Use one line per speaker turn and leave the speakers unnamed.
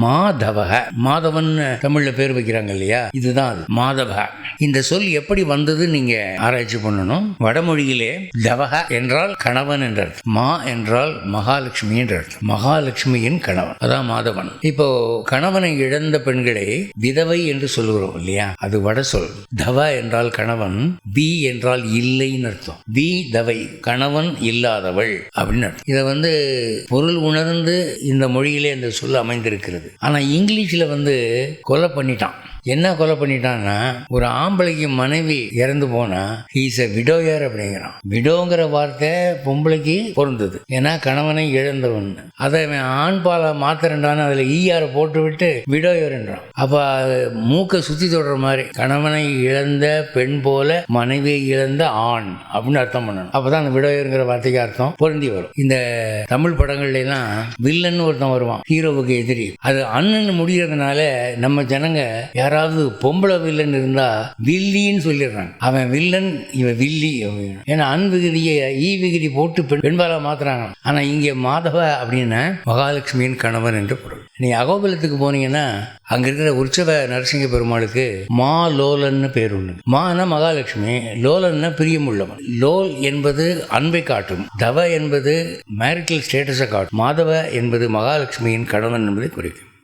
மாதவக. மாதவன் தமிழ்ல பேர் வைக்கிறாங்க இல்லையா, இதுதான் அது மாதவக. இந்த சொல் எப்படி வந்தது நீங்க ஆராய்ச்சி பண்ணணும். வடமொழியிலே தவக என்றால் கணவன் என்ற அர்த்தம், மா என்றால் மகாலட்சுமி என்ற அர்த்தம், மகாலட்சுமியின் கணவன், அதான் மாதவன். இப்போ கணவனை இழந்த பெண்களை விதவை என்று சொல்லுகிறோம் இல்லையா, அது வட சொல். தவ என்றால் கணவன், பி என்றால் இல்லைன்னு அர்த்தம். வி தவை, கணவன் இல்லாதவள் அப்படின்னு அர்த்தம். இதை பொருள் உணர்ந்து இந்த மொழியிலே இந்த சொல் அமைந்திருக்கிறது. ஆனா இங்கிலீஷ்ல கொலை பண்ணிட்டான். என்ன கொலை பண்ணிட்டான்னா, ஒரு ஆம்பளைக்கு மனைவி இறந்து போனா ஹீஸ் எ விடோயர் அப்படிங்கிறான். விடோங்கிற வார்த்தை பொம்பளைக்கு பொருந்தது, ஏன்னா கணவனை இழந்தவன். அதை ஆண் பாலை மாத்திரண்டான்னு அதுல ஈயார போட்டு விட்டு விடோயர் என்றான். அப்ப மூக்கை சுத்தி தொடர மாதிரி கணவனை இழந்த பெண் போல மனைவியை இழந்த ஆண் அப்படின்னு அர்த்தம் பண்ணணும். அப்பதான் அந்த விடோயருங்கிற வார்த்தைக்கு அர்த்தம் பொருந்தி வரும். இந்த தமிழ் படங்கள்ல எல்லாம் வில்லன் ஒருத்தன் வருவான், ஹீரோவுக்கு எதிரி. அது அண்ணன் முடிகிறதுனால நம்ம ஜனங்க யாராவது பொம்பளை வில்லன் இருந்தா வில்லின்னு சொல்லிடுறாங்க. அவன் வில்லன், இவன் வில்லி. ஏன்னா அன் விகுதியை ஈ விகுதி போட்டு பெண்பாலா மாத்துறாங்க. ஆனா இங்க மாதவ அப்படின்னா மகாலட்சுமியின் கணவன் என்று பொருள். நீ அகோபலத்துக்கு போனீங்கன்னா அங்க இருக்கிற உற்சவ நரசிங்க பெருமாளுக்கு மா லோலன்னு பேர் உண்டு. மானா மகாலட்சுமி, லோலன்னா பிரியமுள்ளவன். லோல் என்பது அன்பை காட்டும், தவ என்பது மேரிட்டல் ஸ்டேட்டஸை காட்டும், மாதவ என்பது மகாலட்சுமியின் கணவன் என்பதை குறிக்கும்.